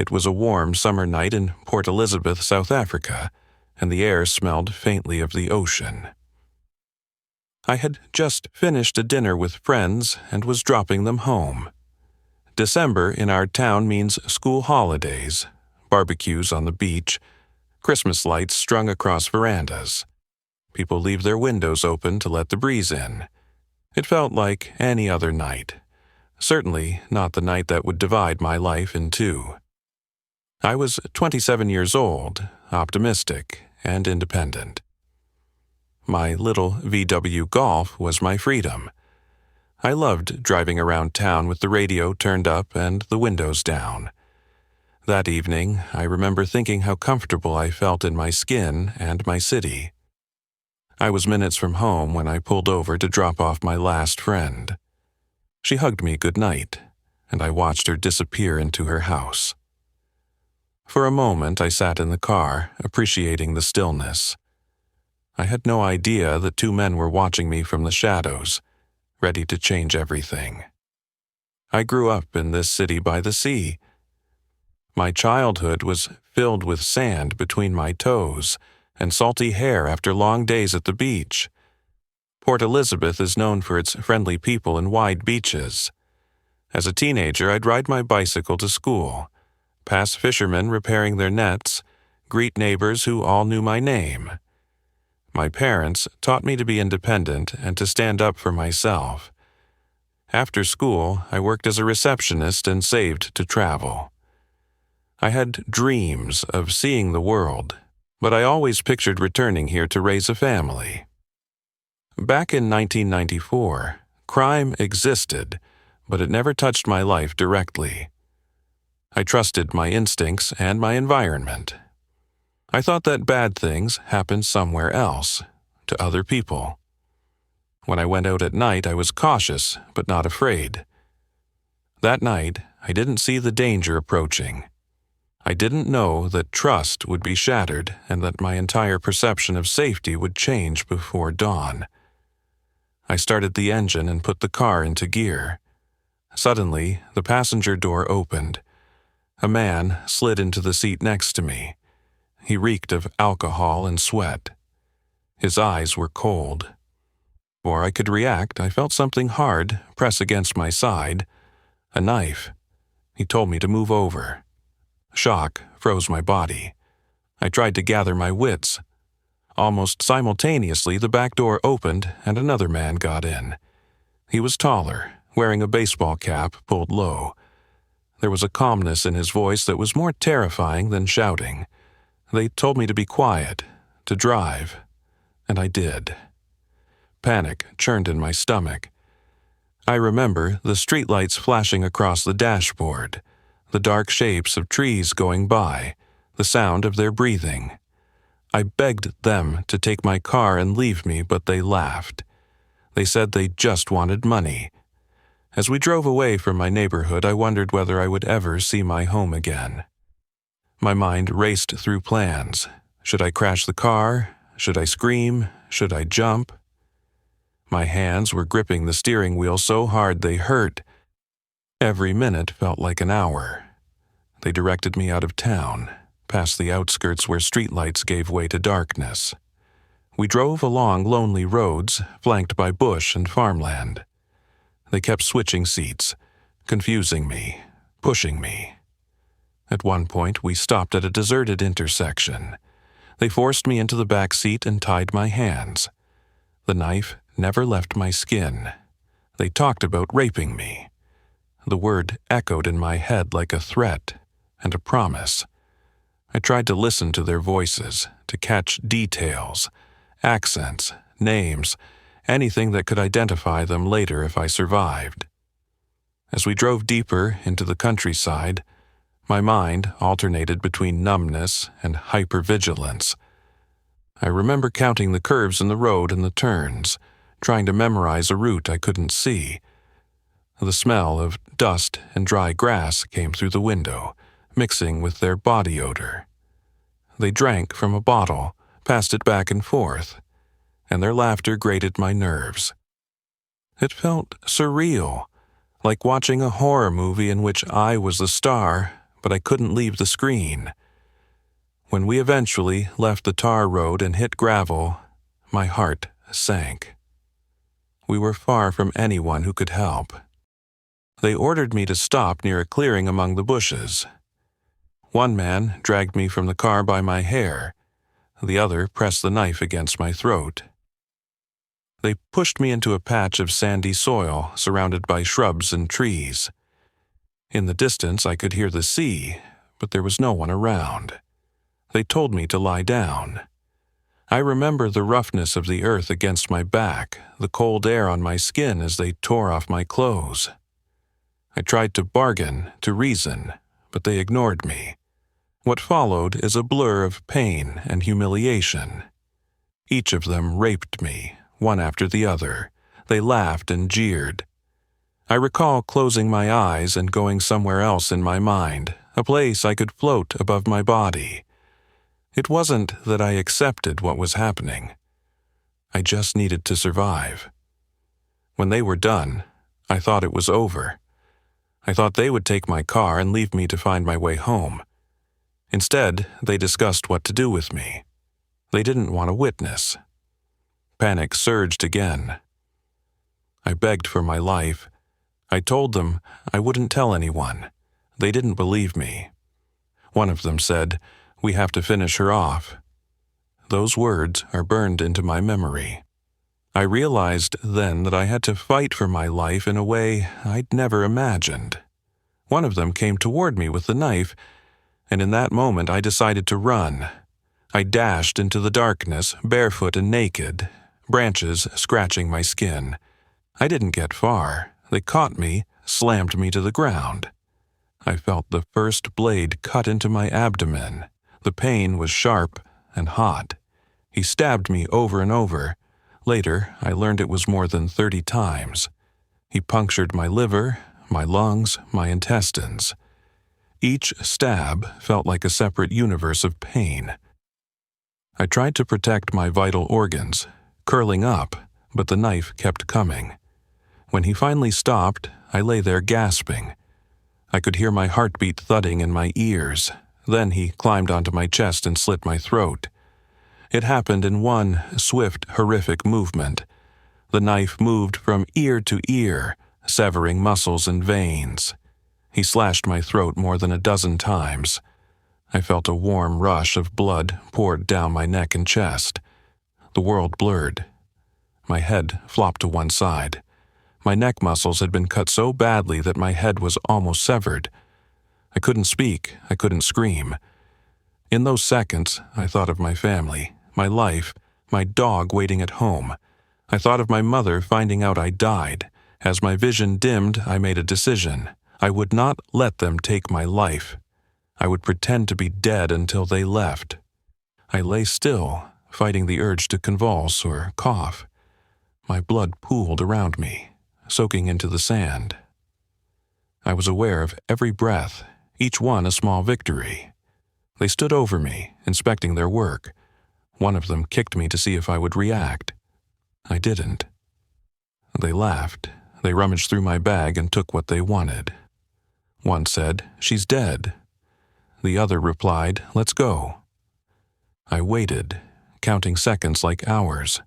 It was a warm summer night in Port Elizabeth, South Africa, and the air smelled faintly of the ocean. I had just finished a dinner with friends and was dropping them home. December in our town means school holidays, barbecues on the beach, Christmas lights strung across verandas. People leave their windows open to let the breeze in. It felt like any other night, certainly not the night that would divide my life in two. I was 27 years old, optimistic, and independent. My little VW Golf was my freedom. I loved driving around town with the radio turned up and the windows down. That evening, I remember thinking how comfortable I felt in my skin and my city. I was minutes from home when I pulled over to drop off my last friend. She hugged me goodnight, and I watched her disappear into her house. For a moment, I sat in the car, appreciating the stillness. I had no idea that two men were watching me from the shadows, ready to change everything. I grew up in this city by the sea. My childhood was filled with sand between my toes and salty hair after long days at the beach. Port Elizabeth is known for its friendly people and wide beaches. As a teenager, I'd ride my bicycle to school, pass fishermen repairing their nets, greet neighbors who all knew my name. My parents taught me to be independent and to stand up for myself. After school, I worked as a receptionist and saved to travel. I had dreams of seeing the world, but I always pictured returning here to raise a family. Back in 1994, crime existed, but it never touched my life directly. I trusted my instincts and my environment. I thought that bad things happened somewhere else, to other people. When I went out at night, I was cautious, but not afraid. That night, I didn't see the danger approaching. I didn't know that trust would be shattered and that my entire perception of safety would change before dawn. I started the engine and put the car into gear. Suddenly, the passenger door opened. A man slid into the seat next to me. He reeked of alcohol and sweat. His eyes were cold. Before I could react, I felt something hard press against my side. A knife. He told me to move over. Shock froze my body. I tried to gather my wits. Almost simultaneously, the back door opened and another man got in. He was taller, wearing a baseball cap pulled low. There was a calmness in his voice that was more terrifying than shouting. They told me to be quiet, to drive, and I did. Panic churned in my stomach. I remember the streetlights flashing across the dashboard, the dark shapes of trees going by, the sound of their breathing. I begged them to take my car and leave me, but they laughed. They said they just wanted money. As we drove away from my neighborhood, I wondered whether I would ever see my home again. My mind raced through plans. Should I crash the car? Should I scream? Should I jump? My hands were gripping the steering wheel so hard they hurt. Every minute felt like an hour. They directed me out of town, past the outskirts where streetlights gave way to darkness. We drove along lonely roads, flanked by bush and farmland. They kept switching seats, confusing me, pushing me. At one point, we stopped at a deserted intersection. They forced me into the back seat and tied my hands. The knife never left my skin. They talked about raping me. The word echoed in my head like a threat and a promise. I tried to listen to their voices, to catch details, accents, names, anything that could identify them later if I survived. As we drove deeper into the countryside, my mind alternated between numbness and hypervigilance. I remember counting the curves in the road and the turns, trying to memorize a route I couldn't see. The smell of dust and dry grass came through the window, mixing with their body odor. They drank from a bottle, passed it back and forth, and their laughter grated my nerves. It felt surreal, like watching a horror movie in which I was the star, but I couldn't leave the screen. When we eventually left the tar road and hit gravel, my heart sank. We were far from anyone who could help. They ordered me to stop near a clearing among the bushes. One man dragged me from the car by my hair. The other pressed the knife against my throat. They pushed me into a patch of sandy soil surrounded by shrubs and trees. In the distance, I could hear the sea, but there was no one around. They told me to lie down. I remember the roughness of the earth against my back, the cold air on my skin as they tore off my clothes. I tried to bargain, to reason, but they ignored me. What followed is a blur of pain and humiliation. Each of them raped me, one after the other. They laughed and jeered. I recall closing my eyes and going somewhere else in my mind, a place I could float above my body. It wasn't that I accepted what was happening. I just needed to survive. When they were done, I thought it was over. I thought they would take my car and leave me to find my way home. Instead, they discussed what to do with me. They didn't want a witness. Panic surged again. I begged for my life. I told them I wouldn't tell anyone. They didn't believe me. One of them said, "We have to finish her off." Those words are burned into my memory. I realized then that I had to fight for my life in a way I'd never imagined. One of them came toward me with the knife, and in that moment I decided to run. I dashed into the darkness, barefoot and naked, branches scratching my skin. I didn't get far. They caught me, slammed me to the ground. I felt the first blade cut into my abdomen. The pain was sharp and hot. He stabbed me over and over. Later, I learned it was more than 30 times. He punctured my liver, my lungs, my intestines. Each stab felt like a separate universe of pain. I tried to protect my vital organs, curling up, but the knife kept coming. When he finally stopped, I lay there gasping. I could hear my heartbeat thudding in my ears. Then he climbed onto my chest and slit my throat. It happened in one swift, horrific movement. The knife moved from ear to ear, severing muscles and veins. He slashed my throat more than a dozen times. I felt a warm rush of blood poured down my neck and chest. The world blurred. My head flopped to one side. My neck muscles had been cut so badly that my head was almost severed. I couldn't speak. I couldn't scream. In those seconds, I thought of my family, my life, my dog waiting at home. I thought of my mother finding out I died. As my vision dimmed, I made a decision. I would not let them take my life. I would pretend to be dead until they left. I lay still, fighting the urge to convulse or cough. My blood pooled around me, soaking into the sand. I was aware of every breath, each one a small victory. They stood over me, inspecting their work. One of them kicked me to see if I would react. I didn't. They laughed. They rummaged through my bag and took what they wanted. One said, "She's dead." The other replied, "Let's go." I waited, counting seconds like hours.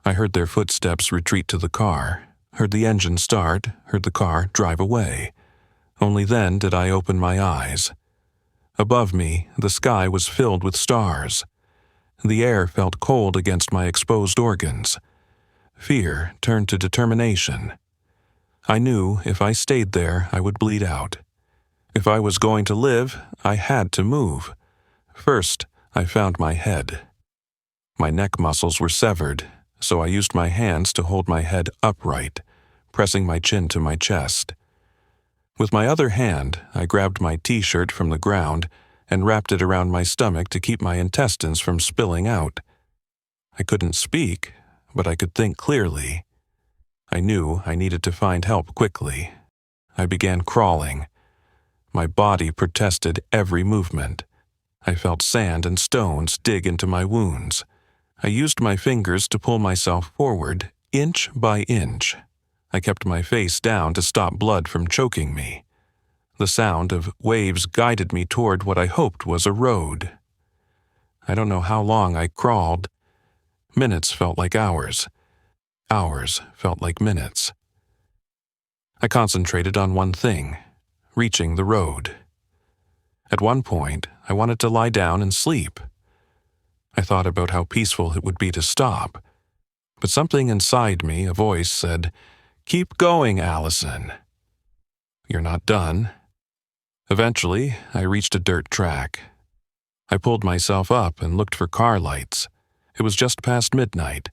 I heard their footsteps retreat to the car, heard the engine start, heard the car drive away. Only then did I open my eyes. Above me, the sky was filled with stars. The air felt cold against my exposed organs. Fear turned to determination. I knew if I stayed there, I would bleed out. If I was going to live, I had to move. First, I found my head. My neck muscles were severed, so I used my hands to hold my head upright, pressing my chin to my chest. With my other hand, I grabbed my t-shirt from the ground and wrapped it around my stomach to keep my intestines from spilling out. I couldn't speak, but I could think clearly. I knew I needed to find help quickly. I began crawling. My body protested every movement. I felt sand and stones dig into my wounds. I used my fingers to pull myself forward, inch by inch. I kept my face down to stop blood from choking me. The sound of waves guided me toward what I hoped was a road. I don't know how long I crawled. Minutes felt like hours. Hours felt like minutes. I concentrated on one thing, reaching the road. At one point, I wanted to lie down and sleep. I thought about how peaceful it would be to stop, but something inside me, a voice, said, "Keep going, Alison. You're not done." Eventually, I reached a dirt track. I pulled myself up and looked for car lights. It was just past midnight.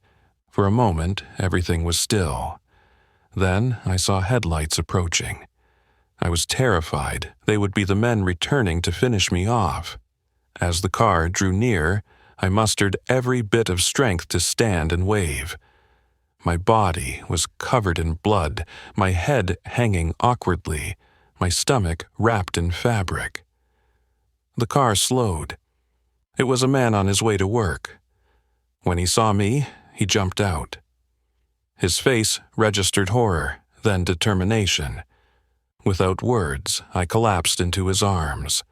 For a moment, everything was still. Then I saw headlights approaching. I was terrified they would be the men returning to finish me off. As the car drew near, I mustered every bit of strength to stand and wave. My body was covered in blood, my head hanging awkwardly, my stomach wrapped in fabric. The car slowed. It was a man on his way to work. When he saw me, he jumped out. His face registered horror, then determination. Without words, I collapsed into his arms.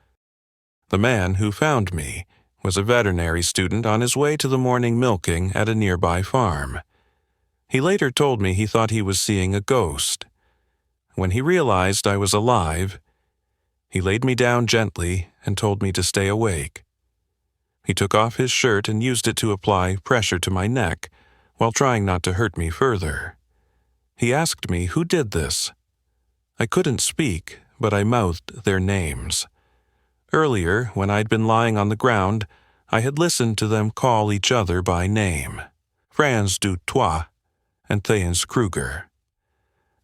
The man who found me was a veterinary student on his way to the morning milking at a nearby farm. He later told me he thought he was seeing a ghost. When he realized I was alive, he laid me down gently and told me to stay awake. He took off his shirt and used it to apply pressure to my neck while trying not to hurt me further. He asked me who did this. I couldn't speak, but I mouthed their names. Earlier, when I'd been lying on the ground, I had listened to them call each other by name, Frans du Toit and Theuns Kruger.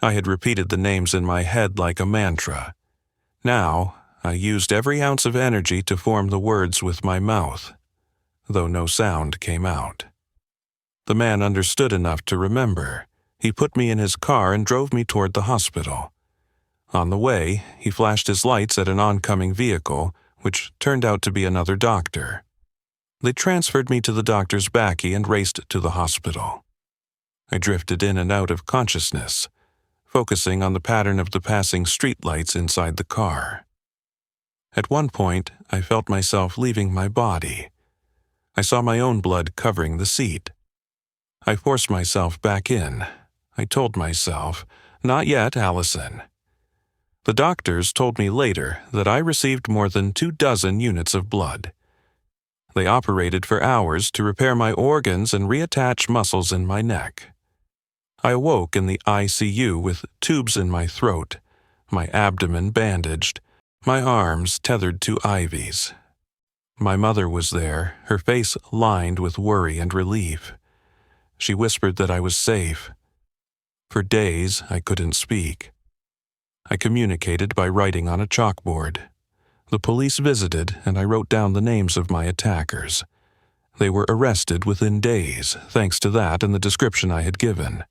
I had repeated the names in my head like a mantra. Now, I used every ounce of energy to form the words with my mouth, though no sound came out. The man understood enough to remember. He put me in his car and drove me toward the hospital. On the way, he flashed his lights at an oncoming vehicle, which turned out to be another doctor. They transferred me to the doctor's backy and raced to the hospital. I drifted in and out of consciousness, focusing on the pattern of the passing streetlights inside the car. At one point, I felt myself leaving my body. I saw my own blood covering the seat. I forced myself back in. I told myself, "Not yet, Alison." The doctors told me later that I received more than 24 units of blood. They operated for hours to repair my organs and reattach muscles in my neck. I awoke in the ICU with tubes in my throat, my abdomen bandaged, my arms tethered to IVs. My mother was there, her face lined with worry and relief. She whispered that I was safe. For days, I couldn't speak. I communicated by writing on a chalkboard. The police visited, and I wrote down the names of my attackers. They were arrested within days, thanks to that and the description I had given.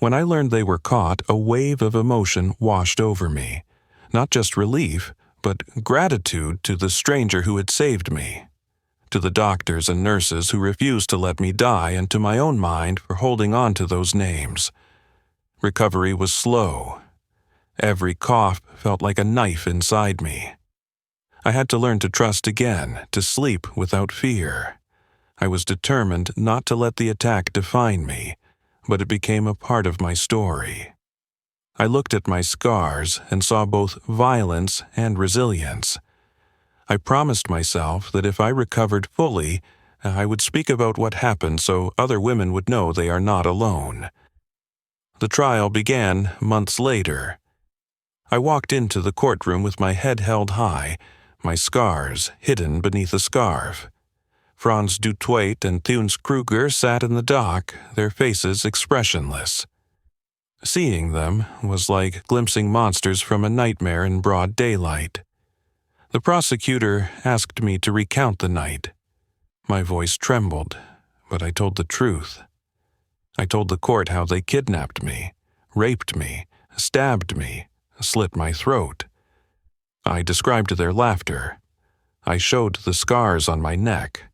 When I learned they were caught, a wave of emotion washed over me. Not just relief, but gratitude to the stranger who had saved me. To the doctors and nurses who refused to let me die, and to my own mind for holding on to those names. Recovery was slow. Every cough felt like a knife inside me. I had to learn to trust again, to sleep without fear. I was determined not to let the attack define me, but it became a part of my story. I looked at my scars and saw both violence and resilience. I promised myself that if I recovered fully, I would speak about what happened so other women would know they are not alone. The trial began months later. I walked into the courtroom with my head held high, my scars hidden beneath a scarf. Frans du Toit and Theuns Kruger sat in the dock, their faces expressionless. Seeing them was like glimpsing monsters from a nightmare in broad daylight. The prosecutor asked me to recount the night. My voice trembled, but I told the truth. I told the court how they kidnapped me, raped me, stabbed me, slit my throat. I described their laughter. I showed the scars on my neck.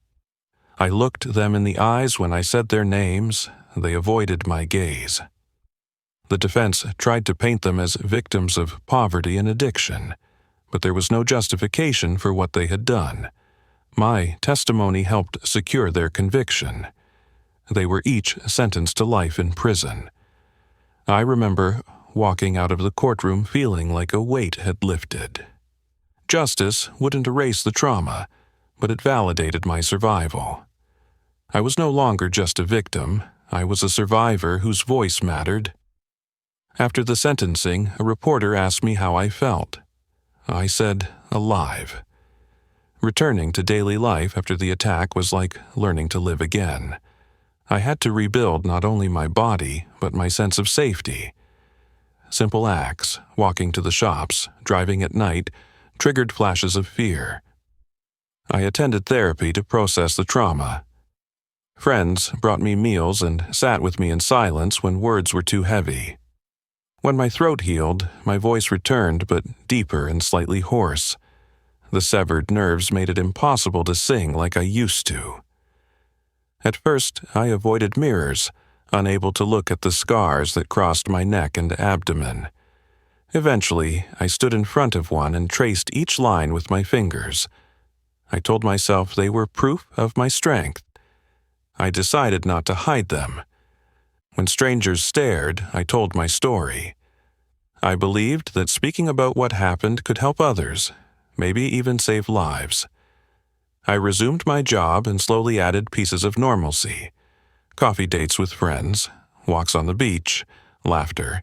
I looked them in the eyes when I said their names. They avoided my gaze. The defense tried to paint them as victims of poverty and addiction, but there was no justification for what they had done. My testimony helped secure their conviction. They were each sentenced to life in prison. I remember walking out of the courtroom feeling like a weight had lifted. Justice wouldn't erase the trauma, but it validated my survival. I was no longer just a victim. I was a survivor whose voice mattered. After the sentencing, a reporter asked me how I felt. I said, alive. Returning to daily life after the attack was like learning to live again. I had to rebuild not only my body, but my sense of safety. Simple acts, walking to the shops, driving at night, triggered flashes of fear. I attended therapy to process the trauma. Friends brought me meals and sat with me in silence when words were too heavy. When my throat healed, my voice returned, but deeper and slightly hoarse. The severed nerves made it impossible to sing like I used to. At first, I avoided mirrors, unable to look at the scars that crossed my neck and abdomen. Eventually, I stood in front of one and traced each line with my fingers. I told myself they were proof of my strength. I decided not to hide them. When strangers stared, I told my story. I believed that speaking about what happened could help others, maybe even save lives. I resumed my job and slowly added pieces of normalcy. Coffee dates with friends, walks on the beach, laughter.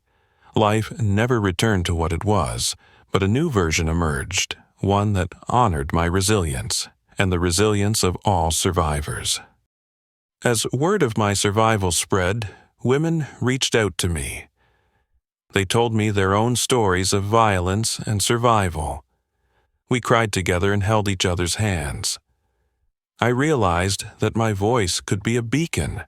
Life never returned to what it was, but a new version emerged, one that honored my resilience and the resilience of all survivors. As word of my survival spread, women reached out to me. They told me their own stories of violence and survival. We cried together and held each other's hands. I realized that my voice could be a beacon.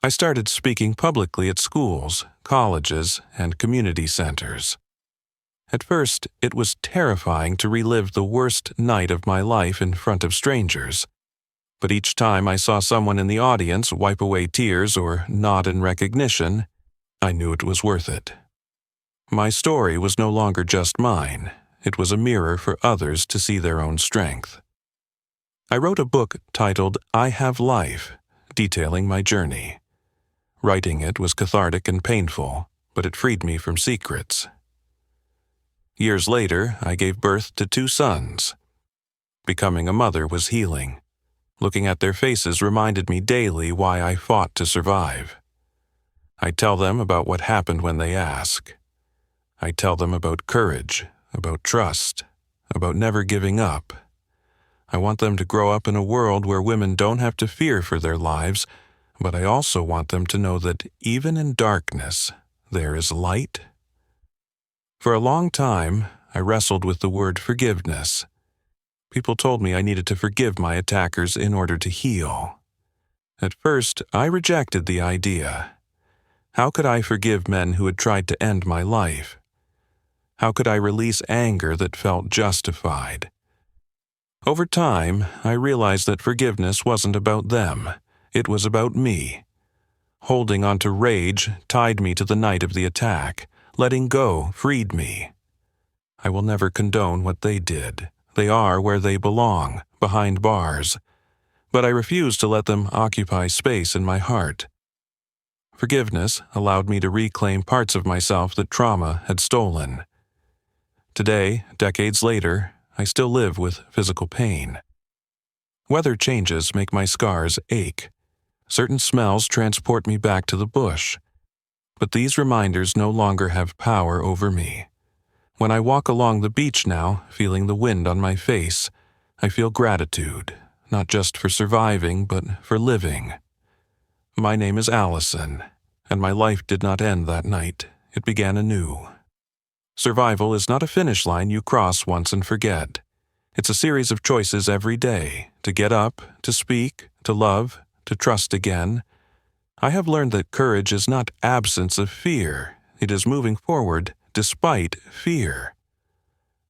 I started speaking publicly at schools, colleges, and community centers. At first, it was terrifying to relive the worst night of my life in front of strangers. But each time I saw someone in the audience wipe away tears or nod in recognition, I knew it was worth it. My story was no longer just mine. It was a mirror for others to see their own strength. I wrote a book titled I Have Life, detailing my journey. Writing it was cathartic and painful, but it freed me from secrets. Years later, I gave birth to 2 sons. Becoming a mother was healing. Looking at their faces reminded me daily why I fought to survive. I tell them about what happened when they ask. I tell them about courage, about trust, about never giving up. I want them to grow up in a world where women don't have to fear for their lives, but I also want them to know that even in darkness, there is light. For a long time, I wrestled with the word forgiveness. People told me I needed to forgive my attackers in order to heal. At first, I rejected the idea. How could I forgive men who had tried to end my life? How could I release anger that felt justified? Over time, I realized that forgiveness wasn't about them. It was about me. Holding on to rage tied me to the night of the attack. Letting go freed me. I will never condone what they did. They are where they belong, behind bars. But I refuse to let them occupy space in my heart. Forgiveness allowed me to reclaim parts of myself that trauma had stolen. Today, decades later, I still live with physical pain. Weather changes make my scars ache. Certain smells transport me back to the bush. But these reminders no longer have power over me. When I walk along the beach now, feeling the wind on my face, I feel gratitude, not just for surviving, but for living. My name is Alison, and my life did not end that night. It began anew. Survival is not a finish line you cross once and forget. It's a series of choices every day, to get up, to speak, to love, to trust again. I have learned that courage is not absence of fear. It is moving forward despite fear.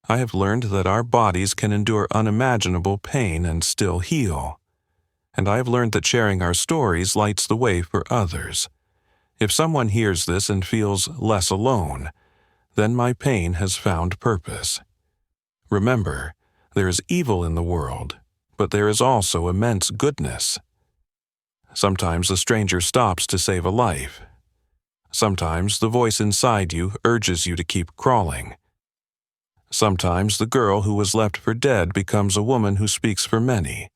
I have learned that our bodies can endure unimaginable pain and still heal. And I have learned that sharing our stories lights the way for others. If someone hears this and feels less alone, then my pain has found purpose. Remember, there is evil in the world, but there is also immense goodness. Sometimes a stranger stops to save a life. Sometimes the voice inside you urges you to keep crawling. Sometimes the girl who was left for dead becomes a woman who speaks for many.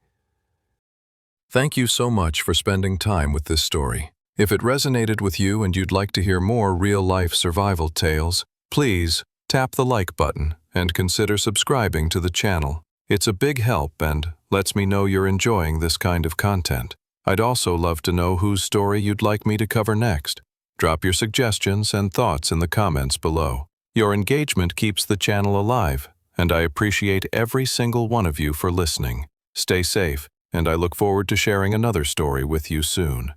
Thank you so much for spending time with this story. If it resonated with you and you'd like to hear more real-life survival tales, please tap the like button and consider subscribing to the channel. It's a big help and lets me know you're enjoying this kind of content. I'd also love to know whose story you'd like me to cover next. Drop your suggestions and thoughts in the comments below. Your engagement keeps the channel alive, and I appreciate every single one of you for listening. Stay safe, and I look forward to sharing another story with you soon.